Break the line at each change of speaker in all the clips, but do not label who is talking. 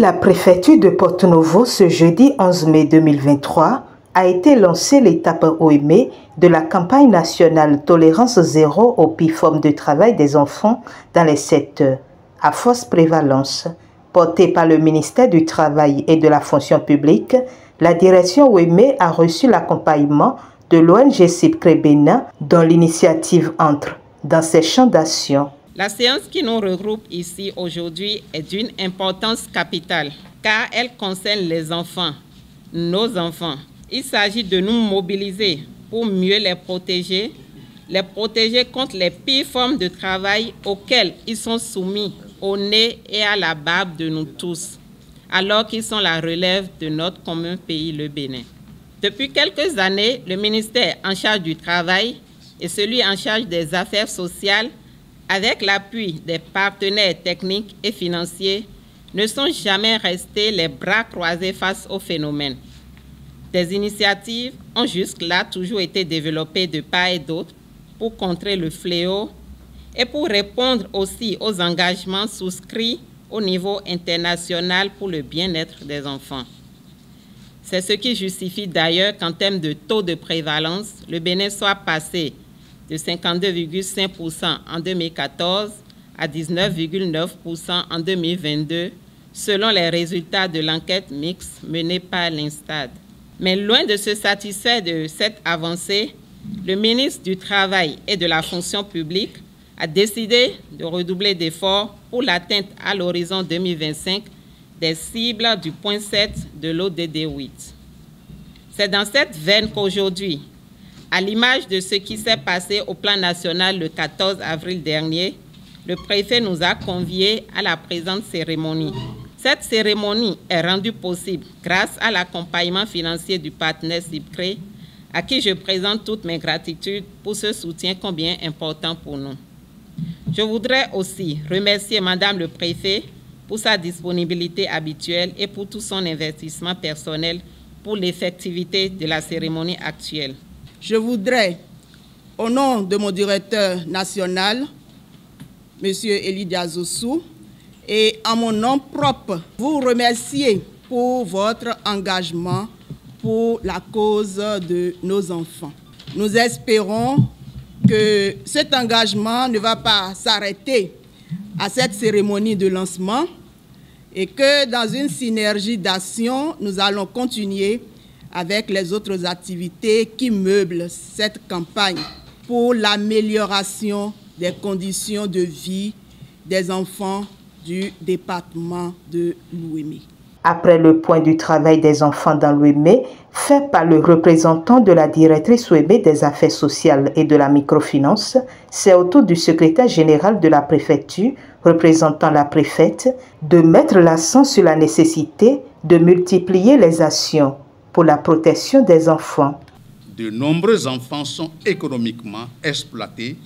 la préfecture de Porto-Novo, ce jeudi 11 mai 2023, a été lancée l'étape OEME de la campagne nationale Tolérance zéro aux pires formes de travail des enfants dans les secteurs à forte prévalence. Portée par le ministère du Travail et de la Fonction publique, la direction OEME a reçu l'accompagnement de l'ONG CIPCRE Bénin, dont l'initiative entre dans ses champs d'action.
La séance qui nous regroupe ici aujourd'hui est d'une importance capitale, car elle concerne les enfants, nos enfants. Il s'agit de nous mobiliser pour mieux les protéger contre les pires formes de travail auxquelles ils sont soumis au nez et à la barbe de nous tous, alors qu'ils sont la relève de notre commun pays, le Bénin. Depuis quelques années, le ministère en charge du travail et celui en charge des affaires sociales, avec l'appui des partenaires techniques et financiers, ne sont jamais restés les bras croisés face au phénomène. Des initiatives ont jusque-là toujours été développées de part et d'autre pour contrer le fléau et pour répondre aussi aux engagements souscrits au niveau international pour le bien-être des enfants. C'est ce qui justifie d'ailleurs qu'en termes de taux de prévalence, le Bénin soit passé de 52,5% en 2014 à 19,9% en 2022, selon les résultats de l'enquête mixte menée par l'Instad. Mais loin de se satisfaire de cette avancée, le ministre du Travail et de la Fonction publique a décidé de redoubler d'efforts pour l'atteinte à l'horizon 2025 des cibles du point 7 de l'ODD 8. C'est dans cette veine qu'aujourd'hui, à l'image de ce qui s'est passé au plan national le 14 avril dernier, le préfet nous a conviés à la présente cérémonie. Cette cérémonie est rendue possible grâce à l'accompagnement financier du partenaire CIPCRE, à qui je présente toutes mes gratitudes pour ce soutien combien important pour nous. Je voudrais aussi remercier Madame le préfet pour sa disponibilité habituelle et pour tout son investissement personnel pour l'effectivité de la cérémonie actuelle.
Je voudrais, au nom de mon directeur national, M. Eli Diazossou, et en mon nom propre, vous remercier pour votre engagement pour la cause de nos enfants. Nous espérons que cet engagement ne va pas s'arrêter à cette cérémonie de lancement et que dans une synergie d'action, nous allons continuer avec les autres activités qui meublent cette campagne pour l'amélioration des conditions de vie des enfants du département de l'OEME.
Après le point du travail des enfants dans l'OEME, fait par le représentant de la directrice OEME des affaires sociales et de la microfinance, c'est au tour du secrétaire général de la préfecture, représentant la préfète, de mettre l'accent sur la nécessité de multiplier les actions pour la protection des enfants.
De nombreux enfants sont économiquement exploités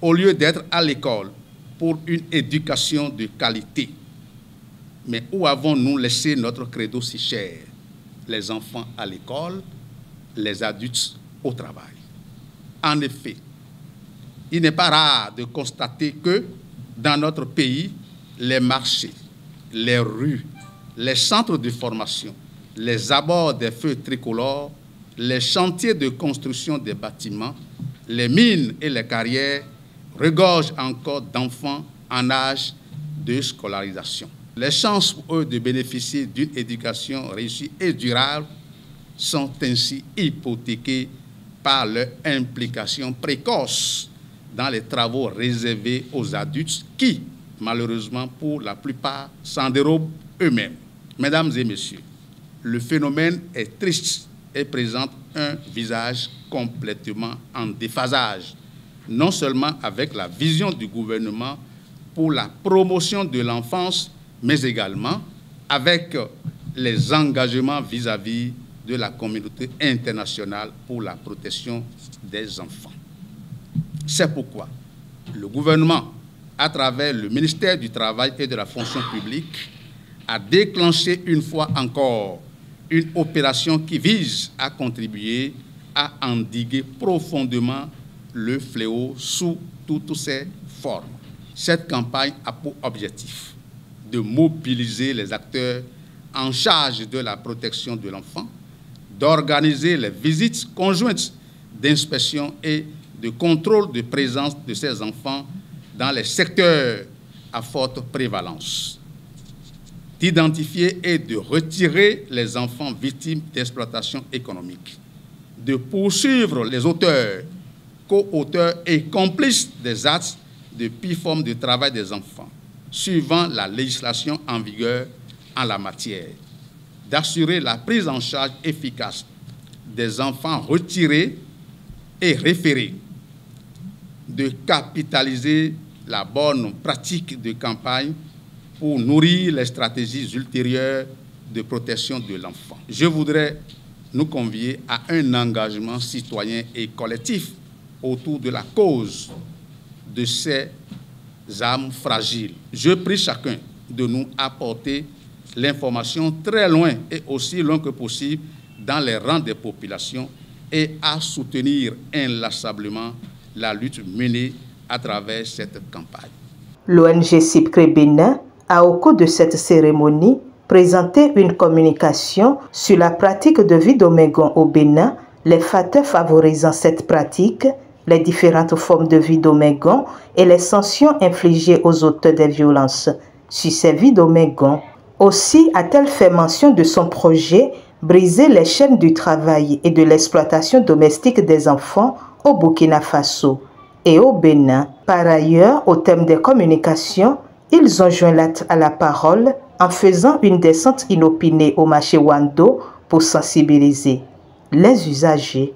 au lieu d'être à l'école pour une éducation de qualité. Mais où avons-nous laissé notre credo si cher? Les enfants à l'école, les adultes au travail. En effet, il n'est pas rare de constater que dans notre pays, les marchés, les rues, les centres de formation, les abords des feux tricolores, les chantiers de construction des bâtiments, les mines et les carrières regorgent encore d'enfants en âge de scolarisation. Les chances pour eux de bénéficier d'une éducation réussie et durable sont ainsi hypothéquées par leur implication précoce dans les travaux réservés aux adultes qui, malheureusement pour la plupart, s'en dérobent eux-mêmes. Mesdames et messieurs, le phénomène est triste et présente un visage complètement en déphasage, non seulement avec la vision du gouvernement pour la promotion de l'enfance, mais également avec les engagements vis-à-vis de la communauté internationale pour la protection des enfants. C'est pourquoi le gouvernement, à travers le ministère du Travail et de la Fonction publique, a déclenché une fois encore une opération qui vise à contribuer à endiguer profondément le fléau sous toutes ses formes. Cette campagne a pour objectif de mobiliser les acteurs en charge de la protection de l'enfant, d'organiser les visites conjointes d'inspection et de contrôle de présence de ces enfants dans les secteurs à forte prévalence, d'identifier et de retirer les enfants victimes d'exploitation économique, de poursuivre les auteurs, co-auteurs et complices des actes de PIFOM de travail des enfants, suivant la législation en vigueur en la matière, d'assurer la prise en charge efficace des enfants retirés et référés, de capitaliser la bonne pratique de campagne pour nourrir les stratégies ultérieures de protection de l'enfant. Je voudrais nous convier à un engagement citoyen et collectif autour de la cause de ces âmes fragiles. Je prie chacun de nous apporter l'information très loin et aussi loin que possible dans les rangs des populations et à soutenir inlassablement la lutte menée à travers cette campagne.
L'ONG CIPCRE Bénin a, au cours de cette cérémonie, présenté une communication sur la pratique de vie d'Omégon au Bénin, les facteurs favorisant cette pratique, les différentes formes de vie d'Omégon et les sanctions infligées aux auteurs des violences sur ces vies d'Omégon. Aussi a-t-elle fait mention de son projet « Briser les chaînes du travail et de l'exploitation domestique des enfants » au Burkina Faso et au Bénin. Par ailleurs, au thème des communications, ils ont joint l'acte à la parole en faisant une descente inopinée au marché Wando pour sensibiliser les usagers.